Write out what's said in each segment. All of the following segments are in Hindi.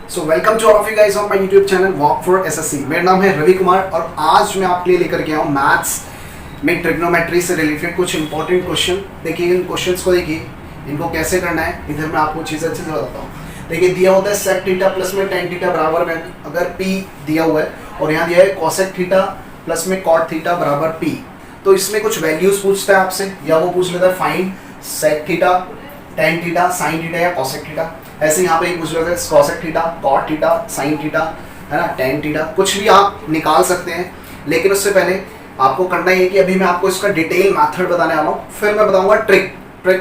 So welcome to all of you guys on my YouTube channel walk for SSC. मेरा नाम है रवि कुमार और आज मैं आपके लिए लेकर के आया हूँ मैथ्स में ट्रिग्नोमेट्री से रिलेटेड कुछ इंपॉर्टेंट क्वेश्चन। देखिए इन क्वेश्चंस को देखिए, इनको कैसे करना है इधर मैं आपको चीज़ अच्छे से बताता हूँ। देखिए दिया होता है सेक थीटा प्लस में टेन थीटा बराबर में अगर पी दिया हुआ है और यहाँ दिया है कोसेक थीटा प्लस में कॉट थीटा बराबर पी, तो इसमें कुछ वैल्यूज पूछता है आपसे, या वो पूछ लेता है find sec theta tan theta sine theta या कोसेक थीटा। ऐसे यहाँ पे पूछ लेते हैं cosec theta cot theta sine theta है ना टेन थीटा, कुछ भी आप निकाल सकते हैं। लेकिन उससे पहले आपको करना ये कि अभी मैं आपको इसका डिटेल मेथड बताने वाला हूँ, फिर मैं बताऊंगा ट्रिक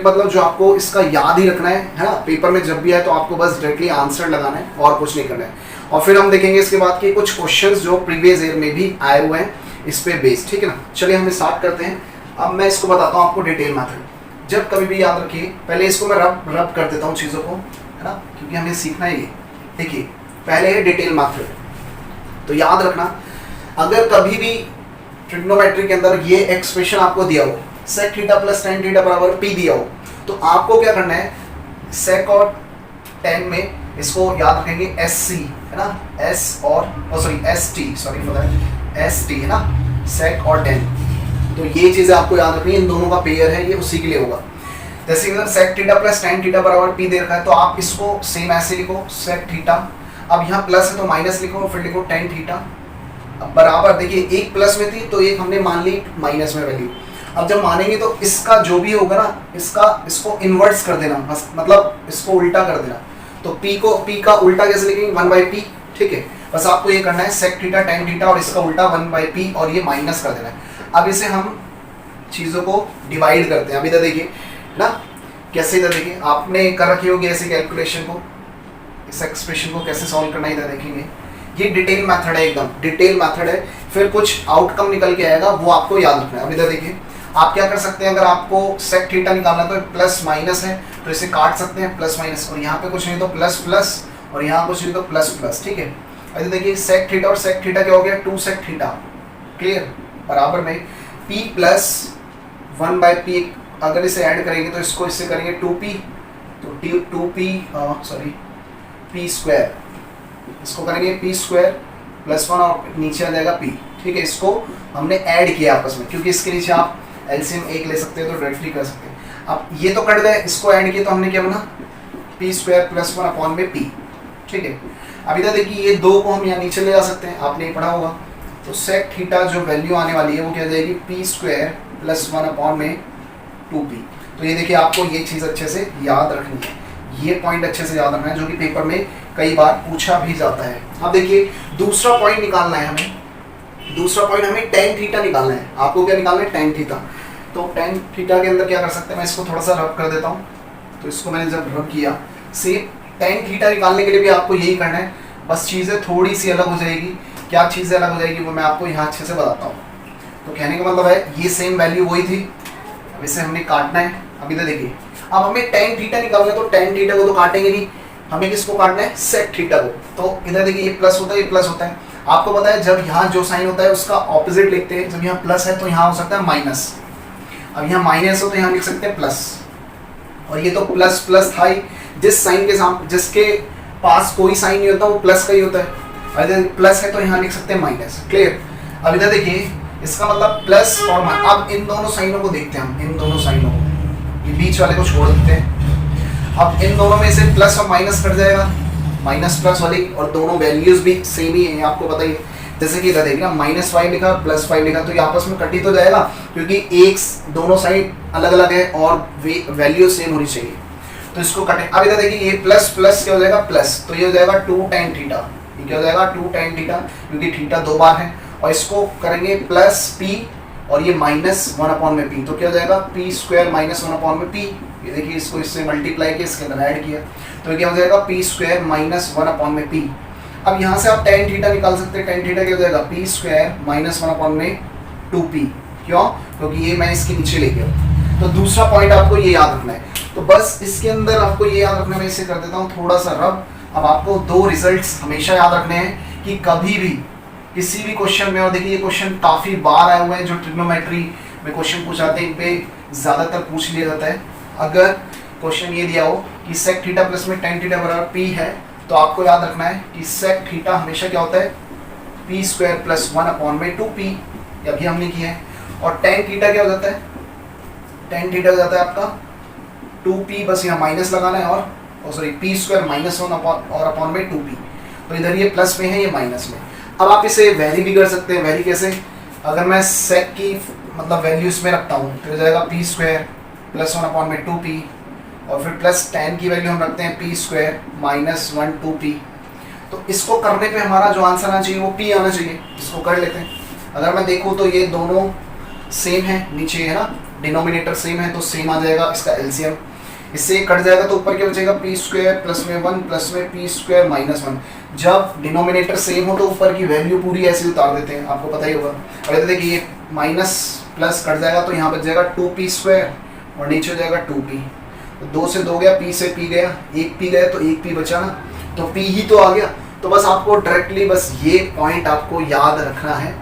मतलब जो आपको इसका याद ही रखना है ना, पेपर में जब भी आए तो आपको बस डायरेक्टली आंसर लगाना है और कुछ नहीं करना है। और फिर हम देखेंगे इसके बाद कि कुछ क्वेश्चंस जो प्रीवियस ईयर में भी आए हुए हैं इस पे बेस्ड, ठीक है ना। चलिए हम स्टार्ट करते हैं। अब मैं इसको बताता हूँ आपको डिटेल मेथड। जब कभी भी याद रखिए, पहले इसको मैं रब कर देता हूँ चीज़ों को, है ना, क्योंकि हमें सीखना है ये। देखिए पहले है डिटेल मेथड, तो याद रखना अगर कभी भी ट्रिग्नोमेट्री के अंदर ये एक्सप्रेशन आपको दिया हो sec theta plus tan theta बराबर पी दिया हो, तो आपको क्या करना है, सेक और टेन में इसको याद रखेंगे एस सी है ना, एस और sorry S T, sorry for S T है ना, सेक और टेन। तो ये चीज़ें आपको याद रखनी है, इन दोनों का पेयर है, ये उसी के लिए होगा। जैसे अगर sec theta plus tan theta बराबर पी दे रखा है तो आप इसको सेम ऐसे लिखो सेक थीटा, अब यहाँ प्लस है तो माइनस लिखो, फिर लिखो टेन थीटा। अब बराबर देखिए एक प्लस में थी तो एक हमने मान ली माइनस में वैल्यू। अब जब मानेंगे तो इसका जो भी होगा ना, इसको इन्वर्स कर देना, मतलब इसको उल्टा कर देना। तो p का उल्टा कैसे लिखेंगे, वन बाई पी, ठीक है। बस आपको ये करना है सेक थीटा टेन थीटा और इसका उल्टा वन बाई पी और ये माइनस कर देना है। अब इसे हम चीज़ों को डिवाइड करते हैं। अभी तो देखिए ना कैसे, इधर देखिए आपने कर रखी होगी ऐसे कैलकुलेशन को, इस एक्सप्रेशन को कैसे सॉल्व करना है इधर देखेंगे। ये डिटेल मेथड है, एकदम डिटेल मेथड है। फिर कुछ आउटकम निकल के आएगा वो आपको याद रखना है। अभी इधर देखिए आप क्या कर सकते हैं, अगर आपको सेक थीटा निकालना है तो प्लस माइनस है तो इसे काट सकते हैं प्लस माइनस, और यहाँ पे कुछ नहीं तो प्लस प्लस और यहाँ कुछ नहीं तो प्लस प्लस, ठीक है। अभी देखिए सेक थीटा और सेक थीटा क्या हो गया, टू सेक थीटा, क्लियर, बराबर में p plus one by p. अगर इसे ऐड करेंगे तो इसको इससे करेंगे टू पी, तो two p sorry p square, इसको करेंगे पी स्क्वायर प्लस वन और नीचे आ जाएगा पी, ठीक है। इसको हमने ऐड किया आपस में, क्योंकि इसके नीचे आप एलसीएम एक ले सकते हो तो डायरेक्टली कर सकते हैं। अब ये तो कट गए, इसको ऐड किया तो हमने क्या बना P square plus one upon में पी, ठीक है। अभी तक देखिए ये दो को हम यहाँ नीचे ले जा सकते हैं, आपने पढ़ा होगा। तो सेक थीटा जो वैल्यू आने वाली है वो क्या जाएगी, P square plus one upon में टू पी। तो ये देखिए आपको ये चीज़ अच्छे से याद रखनी है, ये पॉइंट अच्छे से याद रखना है जो कि पेपर में कई बार पूछा भी जाता है। अब देखिए दूसरा पॉइंट निकालना है हमें, दूसरा पॉइंट हमें टेन थीटा निकालना है। आपको क्या निकालना है, टेन थीटा। तो टेन थीटा के अंदर क्या कर सकते हैं, मैं इसको थोड़ा सा रब कर देता हूँ। तो इसको मैंने जब रब किया, सेम टेन थीटा निकालने के लिए भी आपको यही करना है, बस चीज़ें थोड़ी सी अलग हो जाएगी। क्या चीज़ें अलग हो जाएगी वो मैं आपको यहाँ अच्छे से बताता हूँ। तो कहने का मतलब है ये सेम वैल्यू वही थी, अब इसे हमने काटना है। अभी तो देखिए अब हमें टेन थीटा निकालना है, तो टेन थीटा को तो काटेंगे नहीं, हमें किसको काटना है, सेक थीटा को। तो इधर देखिए ये प्लस होता है, ये प्लस होता है। आपको पता है जब यहाँ जो साइन होता है उसका ऑपोजिट लिखते हैं, जब यहाँ प्लस है तो यहाँ हो सकता है माइनस, अब यहाँ माइनस हो तो यहाँ लिख सकते हैं प्लस। और ये तो प्लस प्लस था ही, जिस साइन के सामने जिसके पास कोई साइन नहीं होता वो प्लस का ही होता है। अगर प्लस है तो यहाँ लिख सकते हैं माइनस, क्लियर। अब इधर देखिए इसका मतलब प्लस और माइनस। अब इन दोनों साइनों को देखते हैं हम, इन दोनों साइनों को, ये बीच वाले को छोड़ देते हैं। अब इन दोनों में से प्लस और माइनस कट जाएगा, माइनस प्लस वाली, और दोनों वैल्यूज भी सेम ही है, आपको पता ही है। जैसे कि इधर देखिए माइनस फाइव लिखा प्लस फाइव लिखा, तो ये आपस में कट ही तो जाएगा, क्योंकि एक दोनों साइड अलग अलग है और वैल्यू सेम होनी चाहिए, तो इसको कटें। अब इधर देखिए ये प्लस प्लस क्या हो जाएगा प्लस, तो ये हो जाएगा टू टेन थीटा, ये क्या हो जाएगा टू टेन थीटा, क्योंकि थीटा दो बार है। और इसको करेंगे प्लस पी और ये माइनस वन अपॉन में पी, तो क्या हो जाएगा P square minus one upon में पी। ये देखिए इसको इससे मल्टीप्लाई किया, इसके अंदर ऐड किया, तो क्या हो जाएगा P square minus one upon में पी। अब यहाँ से आप टेन थीटा निकाल सकते हैं, टेन थीटा क्या हो जाएगा P square minus one upon में टू पी। क्यों, क्योंकि ये मैं इसके नीचे ले गया। तो दूसरा पॉइंट आपको ये याद रखना है, तो बस इसके अंदर आपको ये याद रखना है। मैं इसे कर देता हूँ थोड़ा सा रब। अब आपको दो रिजल्ट्स हमेशा याद रखने हैं कि कभी भी किसी भी क्वेश्चन में, और देखिए ये क्वेश्चन काफ़ी बार आए हुए हैं जो ट्रिग्नोमेट्री में क्वेश्चन पूछाते हैं, इन पे ज़्यादातर पूछ लिया जाता है। अगर क्वेश्चन ये दिया हो कि सेक थीटा प्लस में टेन थीटा बराबर पी है, तो आपको याद रखना है कि सेक थीटा हमेशा क्या होता है, पी स्क्वायर प्लस 1/2p, अभी हमने किया है। और टेन थीटा क्या हो जाता है, टेन थीटा हो जाता है आपका 2p, बस यहाँ माइनस लगाना है, और सॉरी पी स्क्वायर माइनस 1 और अपॉन में 2p, तो इधर ये प्लस में है, ये माइनस में। अब आप इसे वैरी भी कर सकते हैं। वैरी कैसे, अगर मैं सेक की मतलब वैल्यू इसमें रखता हूँ तो हो जाएगा पी स्क्वायर प्लस 1/2p, और फिर प्लस टेन की वैल्यू हम रखते हैं पी स्क्वायर माइनस 1/2p। तो इसको करने पे हमारा जो आंसर आना चाहिए वो p आना चाहिए। इसको कर लेते हैं। अगर मैं देखूँ तो ये दोनों सेम है, नीचे है ना, डिनोमिनेटर सेम है, तो सेम आ जाएगा इसका एलसीएम। इससे कट जाएगा तो ऊपर क्या बचेगा, पी स्क्वायर प्लस में 1 प्लस में पी स्क्वायर माइनस 1। जब डिनोमिनेटर सेम हो तो ऊपर की वैल्यू पूरी ऐसे उतार देते हैं, आपको पता ही होगा। अगर तो देखिए ये माइनस प्लस कट जाएगा तो यहाँ बच जाएगा 2p स्क्वायर और नीचे हो जाएगा 2p। तो 2 से 2 गया, p से p गया, 1p गया तो 1p बचा ना, तो p ही तो आ गया। तो बस आपको डायरेक्टली बस ये पॉइंट आपको याद रखना है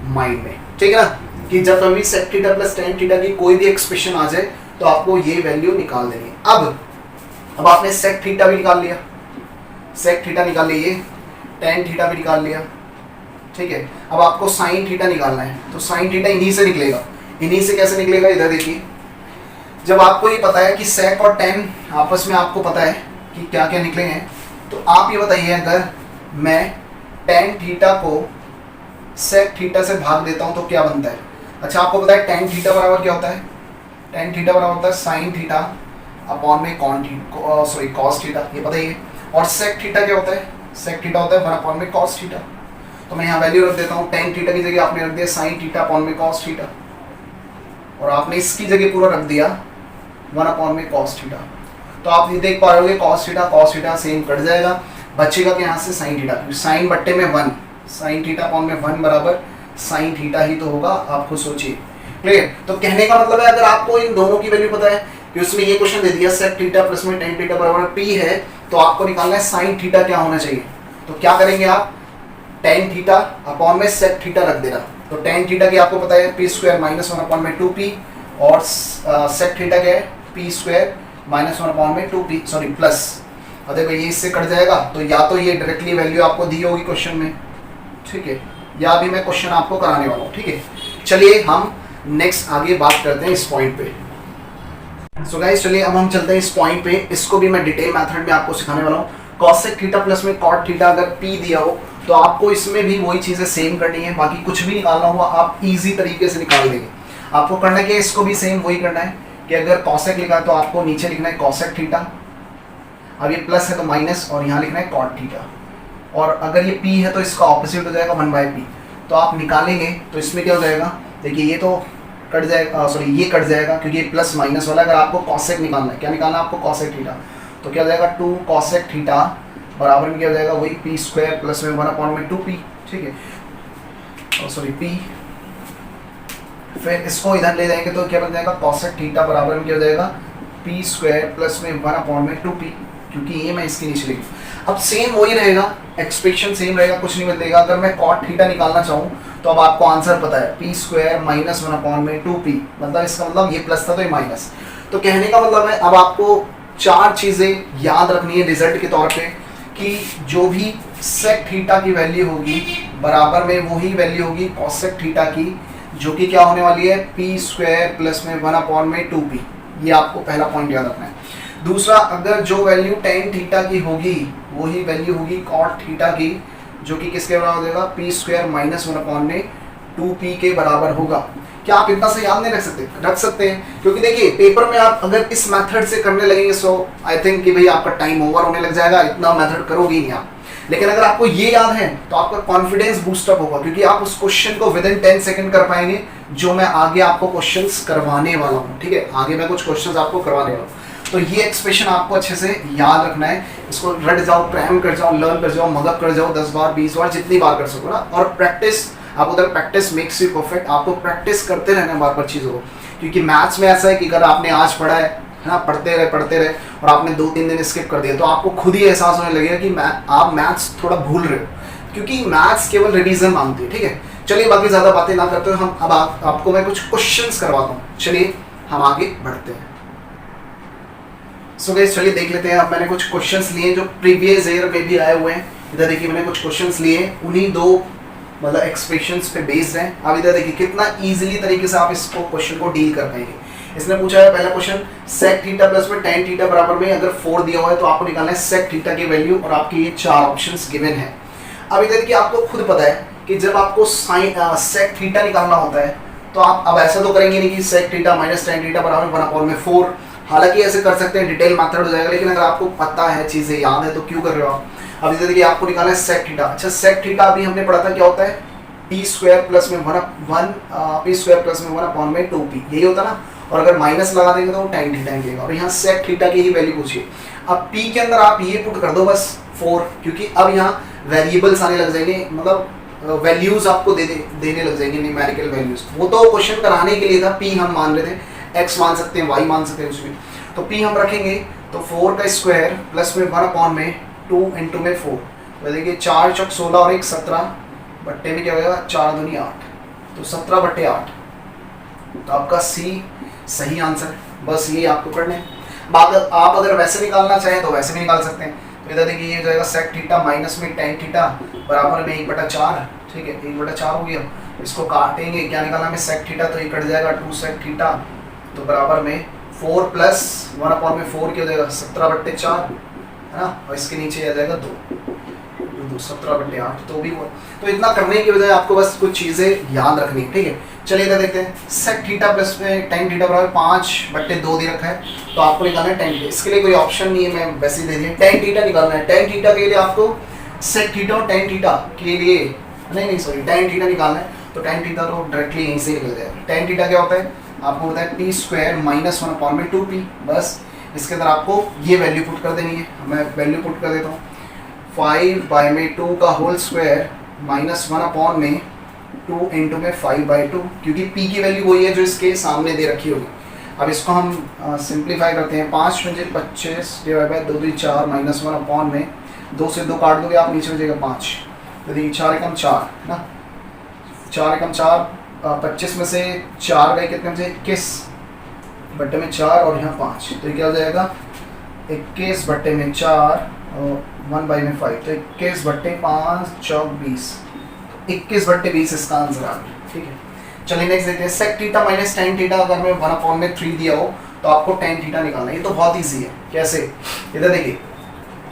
माइंड में, ठीक है ना, कि जब कभी sec theta plus tan theta की कोई भी एक्सप्रेशन आ जाए तो आपको ये वैल्यू निकाल देनी है। अब आपने सेक थीटा भी निकाल लिया, सेक थीटा निकाल लिए, टेन थीटा भी निकाल लिया, ठीक है। अब आपको साइन थीटा निकालना है, तो साइन थीटा इन्हीं से निकलेगा। इन्हीं से कैसे निकलेगा, इधर देखिए, जब आपको ये पता है कि सेक और टेन आपस में आपको पता है कि क्या क्या निकले हैं, तो आप ये बताइए अगर मैं टेन थीटा को सेक थीटा से भाग देता हूँ तो क्या बनता है। अच्छा, आपको पता है टेन थीटा बराबर क्या होता है, टेन थीटा बराबर होता है साइन थीटा अपॉन में कॉस थीटा, ये पता ही है। और सेक थीटा क्या होता है, सेक थीटा होता है 1 अपॉन में कॉस थीटा। तो मैं यहाँ वैल्यू रख देता हूँ, टेन थीटा की जगह आपने रख दिया साइन थीटा अपॉन में कॉस थीटा, और आपने इसकी जगह पूरा रख दिया 1 अपॉन में कॉस थीटा। तो आप ये देख पा रहे हो कॉस थीटा सेम कट जाएगा, बचेगा कि यहाँ से साइन थीटा, साइन बट्टे में 1, साइन थीटा अपॉन में 1 बराबर साइन थीटा ही तो होगा, आप खुद सोचिए। क्लियर। तो कहने का मतलब है अगर आपको इन दोनों की वैल्यू पता है कि उसमें ये क्वेश्चन दे दिया सेक थीटा प्लस में टेन थीटा बराबर p है, तो आपको निकालना है साइन थीटा क्या होना चाहिए। तो क्या करेंगे आप, टेन थीटा अपॉन में सेक थीटा रख देना। तो टेन थीटा की आपको पता है पी स्क्वायर माइनस 1 अपॉन में 2p, और सेक थीटा क्या है पी स्क्वायर माइनस 1 अपॉन में 2p, सॉरी प्लस। और देखो ये इससे कट जाएगा, तो या तो ये डायरेक्टली वैल्यू आपको दी होगी क्वेश्चन में, ठीक है, या अभी मैं क्वेश्चन आपको कराने वाला हूँ, ठीक है। चलिए हम नेक्स्ट आगे बात करते हैं इस पॉइंट पे। सो गाइस चलिए अब हम चलते हैं इस पॉइंट पे। इसको भी मैं डिटेल मेथड में आपको सिखाने वाला हूँ। कॉसेक थीटा प्लस में कॉट थीटा अगर p दिया हो तो आपको इसमें भी वही चीजें सेम करनी है, बाकी कुछ भी निकालना हुआ आप इजी तरीके से निकाल देंगे। आपको करना क्या है, इसको भी सेम वही करना है कि अगर कॉसेक लिखा है तो आपको नीचे लिखना है कॉसेक थीटा, अब ये प्लस है तो माइनस, और यहाँ लिखना है कॉट थीटा। और अगर ये p है तो इसका ऑपोजिट हो जाएगा 1/p। तो आप निकालेंगे तो इसमें क्या हो जाएगा, देखिए ये तो कट जाएगा, सॉरी ये कट जाएगा क्योंकि ये प्लस माइनस वाला। अगर आपको कॉसेक निकालना है, क्या निकालना है आपको, कॉसेक थीटा, तो क्या हो जाएगा 2 कॉसेक थीटा बराबर में क्या हो जाएगा, वही पी स्क्वायर प्लस में 1 अपॉन में 2p, ठीक है, सॉरी p। फिर इसको इधर ले जाएंगे तो क्या बन जाएगा, कॉसेक थीटा बराबर में क्या हो जाएगा, पी स्क्वायर प्लस में 1 अपॉन में 2p, क्योंकि ये मैं इसके नीचे लिखी। अब सेम वही रहेगा, एक्सप्रेशन सेम रहेगा, कुछ नहीं बदलेगा। अगर मैं कॉट थीटा निकालना चाहूँ तो अब आपको आंसर पता है पी स्क्वायर माइनस 1 अपॉन में 2p, मतलब इसका मतलब ये प्लस था तो ये माइनस। तो कहने का मतलब है अब आपको 4 चीज़ें याद रखनी है रिजल्ट के तौर पे, कि जो भी सेक थीटा की वैल्यू होगी बराबर में वही वैल्यू होगी कॉसेक थीटा की, जो कि क्या होने वाली है, पी स्क्वायर प्लस में 1 अपॉन में 2p। ये आपको पहला पॉइंट याद रखना है। दूसरा, अगर जो वैल्यू टेन थीटा की होगी वही वैल्यू होगी कॉट थीटा की, जो कि किसके बराबर हो जाएगा, पी स्क्वायर माइनस 1 अपॉन में 2p के बराबर होगा। क्या आप इतना से याद नहीं रख सकते, रख सकते हैं, क्योंकि देखिए पेपर में आप अगर इस मेथड से करने लगेंगे सो आई थिंक कि भाई आपका टाइम ओवर होने लग जाएगा, इतना मेथड करोगे ही नहीं आप। लेकिन अगर आपको ये याद है तो आपका कॉन्फिडेंस बूस्टअप होगा, क्योंकि आप उस क्वेश्चन को विद इन 10 सेकंड कर पाएंगे, जो मैं आगे आपको क्वेश्चंस करवाने वाला हूँ, ठीक है, आगे मैं कुछ क्वेश्चंस आपको करवाने वाला हूँ। तो ये एक्सप्रेशन आपको अच्छे से याद रखना है, इसको रट जाओ, क्रैम कर जाओ, लर्न कर जाओ, मगअप कर जाओ 10 बार 20 बार, जितनी बार कर सको ना। और प्रैक्टिस, आप उधर प्रैक्टिस मेक्स यू परफेक्ट, आपको प्रैक्टिस करते रहना बार बार चीज़ों को, क्योंकि मैथ्स में ऐसा है कि अगर आपने आज पढ़ा है ना, पढ़ते रहे और आपने 2-3 दिन स्किप कर दिया तो आपको खुद ही एहसास होने लगेगा कि आप मैथ्स थोड़ा भूल रहे हो, क्योंकि मैथ्स केवल रिवीजन मांगती है, ठीक है। चलिए बाकी ज़्यादा बातें ना करते हुए हम अब आपको मैं कुछ क्वेश्चंस करवाता हूँ। चलिए हम आगे बढ़ते हैं। सो गाइस चलिए देख लेते हैं। अब मैंने कुछ क्वेश्चंस लिए जो प्रीवियस ईयर में भी आए हुए हैं। इधर देखिए मैंने कुछ क्वेश्चंस लिए, उन्हीं दो मतलब एक्सप्रेशंस पे बेस्ड हैं। अब इधर देखिए कितना इजीली तरीके से आप इसको क्वेश्चन को डील कर पाएंगे। इसने पूछा है पहला क्वेश्चन, सेक थीटा प्लस में tan थीटा बराबर में अगर 4 दिया हुआ है तो आपको निकालना है सेक थीटा की वैल्यू, और आपके ये 4 ऑप्शंस गिवन है। अब इधर देखिए आपको खुद पता है कि जब आपको सेक थीटा निकालना होता है तो आप अब ऐसा तो करेंगे नहीं कि sec theta minus tan theta बराबर 1/4। हालांकि ऐसे कर सकते हैं, डिटेल मेथड हो जाएगा, लेकिन अगर आपको पता है, चीजें याद है तो क्यों कर रहे हो आप। अब इधर देखिए आपको निकालना है सेक थीटा। अच्छा सेक थीटा अभी हमने पढ़ा था क्या होता है, पी स्क्वायर प्लस में 1/2p, यही होता ना। और अगर माइनस लगा देंगे तो वो tan थीटा निकलेगा, और यहाँ सेक थीटा की ही वैल्यू पूछिए। अब p के अंदर आप ये पुट कर दो बस 4, क्योंकि अब यहाँ वेरिएबल्स आने लग जाएंगे, मतलब वैल्यूज आपको देने लग जाएंगे, न्यूमेरिकल वैल्यूज। वो तो क्वेश्चन कराने के लिए था, p हम मान रहे थे, x मान सकते हैं, y मान सकते हैं, उसमें तो p हम रखेंगे तो 4 का स्क्वायर प्लस में 1/2 इंटू में 4, तो देखिए 4 चौक 16 और 1 17 बट्टे में क्या होगा 4 दूनी 8, तो 17/8। तो आपका C सही आंसर, बस ये आपको करना है। आप अगर वैसे निकालना चाहें तो वैसे भी निकाल सकते हैं। तो इधर देखिए ये हो जाएगा सेक थीटा माइनस में tan थीटा बराबर में 1/4, ठीक है 1/4 हो गया। इसको काटेंगे, क्या निकालना है सेक थीटा, तो ये कट जाएगा 2 सेक थीटा, तो बराबर में 4 प्लस 1/4 क्या हो जाएगा 17/4 है ना, और इसके नीचे आ जाएगा 2 17/8। तो भी वो, तो इतना करने की बजाय आपको बस कुछ चीजें याद रखनी है, ठीक है। चलिए इधर देखते हैं, सेक थीटा प्लस में tan थीटा बराबर 5/2 दे रखा है, तो आपको निकालना है tan थीटा। इसके लिए कोई ऑप्शन नहीं है, मैं वैसे ही दे दिया, tan थीटा निकालना है। tan थीटा के लिए आपको सेक थीटा और tan थीटा के लिए सॉरी tan थीटा निकालना है, तो tan थीटा तो डायरेक्टली यहीं से निकल जाएगा। tan थीटा क्या होता है, आपको बताया p स्क्वायर माइनस 1/2p, बस इसके अंदर आपको ये वैल्यू पुट कर देनी है। मैं वैल्यू पुट कर देता हूँ, 5/2 का होल स्क्वायर माइनस 1/2 इंटू में 5/2, क्योंकि p की वैल्यू वही है जो इसके सामने दे रखी होगी। अब इसको हम सिंप्लीफाई करते हैं, 5 × 25 डिवाइड बाय 2 × 4 माइनस 1 में 2 से 2 काट दोगे आप, नीचे हो जाएगा 5, तो देखिए 4 एकम 4 है ना, 4 एकम 4, 25 में से 4 गए कितने में 21 बट्टे में 4 और यहाँ 5, तो क्या हो जाएगा 21 बट्टे में 4 और 1/5, तो 21/5 चौक 20, 21/20 इसका आंसर आ गया, ठीक है। चलिए नेक्स्ट देखते हैं, sec theta minus tan theta अगर मैं 1/3 दिया हो तो आपको tan थीटा निकालना है। ये तो बहुत ईजी है, कैसे, इधर देखिए।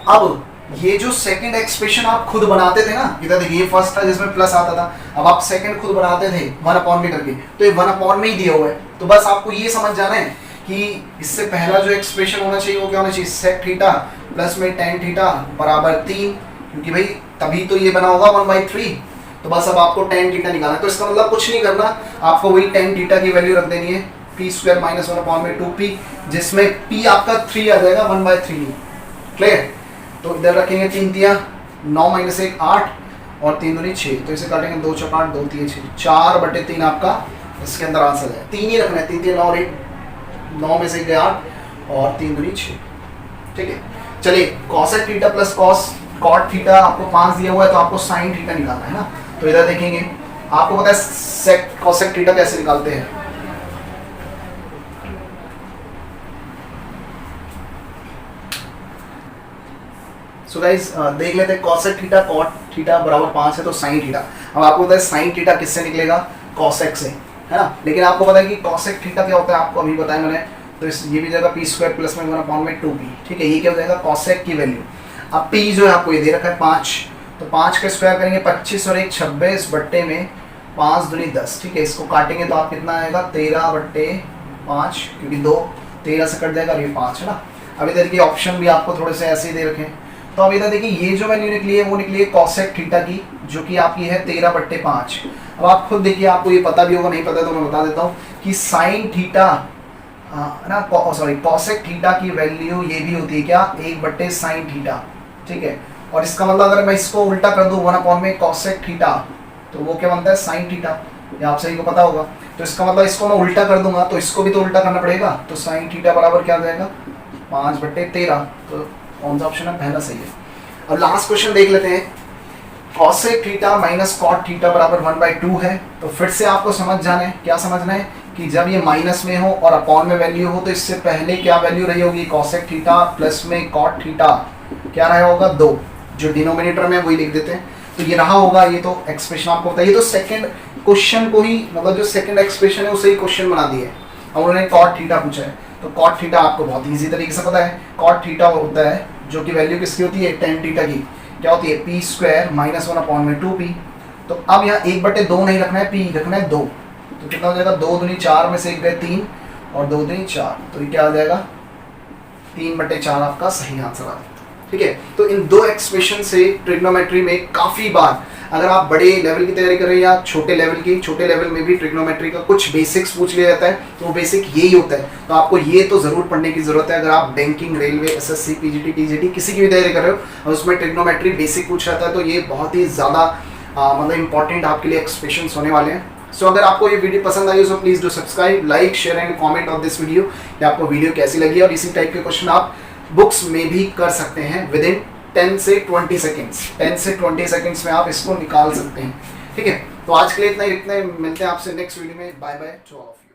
अब ये जो सेकंड एक्सप्रेशन आप खुद बनाते थे ना, इधर देखिए ये फर्स्ट था जिसमें प्लस आता था, अब आप सेकंड खुद बनाते थे 1/में करके, तो ये 1/में ही दिया हुआ है। तो बस आपको ये समझ जाना है कि इससे पहला जो एक्सप्रेशन होना चाहिए वो क्या होना चाहिए, सेक थीटा प्लस में tan थीटा बराबर 3, क्योंकि भाई तभी तो ये बना होगा 1/3। तो बस अब आपको tan थीटा निकालना है, तो इसका मतलब कुछ नहीं करना, आपको वही tan थीटा की वैल्यू रख देनी है, p स्क्वायर माइनस 1/2p, जिसमें p आपका 3 आ जाएगा 1/3, क्लियर। तो इधर रखेंगे 3 तिया 9 माइनस 1 8 और 3 दूनी 6, तो इसे काटेंगे 2 चौक 8 2 तिया 6, 4/3 आपका इसके अंदर आंसर है। 3 ही रखना है, 3 तिया 9 और 9 में से 8 और 3 दूनी 6, ठीक है। चलिए cosec theta plus cot theta आपको 5 दिया हुआ है, तो आपको साइन थीटा निकालना है ना। तो इधर देखेंगे, आपको पता है सेक कॉसेक थीटा कैसे निकालते हैं, सो गाइस देख लेते हैं। कॉसेक थीटा कॉट थीटा बराबर 5 है, तो साइन थीटा। अब आपको पता है साइन थीटा किससे निकलेगा, कॉसेक से, है ना। लेकिन आपको पता है कि कॉसेक थीटा क्या होता है, आपको अभी बताया मैंने, तो इस ये भी जाएगा p स्क्वायर प्लस में 1/2p, ठीक है। ये क्या हो जाएगा कॉसेक की वैल्यू। अब p जो है आपको ये दे रखा है 5, तो 5 का स्क्वायर करेंगे 25 और 1 26 बट्टे में 5 दूनी 10, ठीक है। इसको काटेंगे तो आप कितना आएगा 13/5, क्योंकि 2 13 से कट जाएगा, ये 5 है ना। अब इधर की ऑप्शन भी आपको थोड़े से ऐसे ही दे रखे हैं, तो अब इधर देखिए ये जो वैल्यू निकली है वो निकली है कॉसेक थीटा की, जो कि आपकी है 13/5। अब आप खुद देखिए, आपको ये पता भी होगा, नहीं पता तो मैं बता देता हूँ कि साइन थीटा ना सॉरी कॉसेक थीटा की वैल्यू ये भी होती है क्या 1/sin थीटा, ठीक है। और इसका मतलब अगर मैं इसको उल्टा कर दूं 1/में कॉसेक थीटा, तो वो क्या बनता है साइन थीटा, ये आप सही को पता होगा। तो इसका मतलब इसको मैं उल्टा कर दूंगा तो इसको भी तो उल्टा करना पड़ेगा, तो साइन थीटा बराबर क्या आ जाएगा 5/13, तो कौन सा ऑप्शन है पहला सही है। अब लास्ट क्वेश्चन देख लेते हैं, cosec theta minus cot theta बराबर 1/2 है। तो फिर से आपको समझ जाना है, क्या समझना है कि जब ये माइनस में हो और अपॉन में वैल्यू हो तो इससे पहले क्या वैल्यू रही होगी, कॉसेक थीटा प्लस में कॉट थीटा क्या रहा होगा 2, जो डिनोमिनेटर में वही लिख देते हैं। तो ये रहा होगा, ये तो एक्सप्रेशन आपको पता है, ये तो सेकंड क्वेश्चन को ही मतलब जो सेकंड एक्सप्रेशन है उसे ही क्वेश्चन बना दिए। अब उन्होंने कॉट थीटा पूछा है तो कॉट थीटा आपको बहुत ईजी तरीके से पता है, कॉट थीटा होता है जो कि वैल्यू किसकी होती है, टेन थीटा की क्या होती है, पी स्क्वायर माइनस 1/2p। तो अब यहाँ 1/2 नहीं रखना है, p रखना है 2। तो कितना हो जाएगा, 2 दूनी 4 में से 1 गए 3 और 2 दूनी 4, तो ये क्या आ जाएगा 3/4 आपका सही आंसर आ जाएगा। ठीक है, तो इन दो एक्सप्रेशन से ट्रिग्नोमेट्री में काफ़ी बार अगर आप बड़े लेवल की तैयारी कर रहे हैं या छोटे लेवल में भी ट्रिग्नोमेट्री का कुछ बेसिक्स पूछ लिया जाता है, तो वो बेसिक यही होता है। तो आपको ये तो ज़रूर पढ़ने की ज़रूरत है अगर आप banking, railway, SSC, PGT, TGT किसी की भी तैयारी कर रहे हो और उसमें ट्रिग्नोमेट्री बेसिक पूछ रहता है, तो ये बहुत ही ज़्यादा मतलब इंपॉर्टेंट आपके लिए एक्सप्रेशन होने वाले हैं। सो अगर आपको ये वीडियो पसंद आई हो so please do subscribe, like, share and comment on this video कि आपको वीडियो कैसी लगी, और इसी टाइप के क्वेश्चन आप बुक्स में भी कर सकते हैं विद इन 10 से 20 सेकंड्स में आप इसको निकाल सकते हैं। ठीक है, तो आज के लिए इतना ही, मिलते हैं आपसे नेक्स्ट वीडियो में। Bye bye to all of you.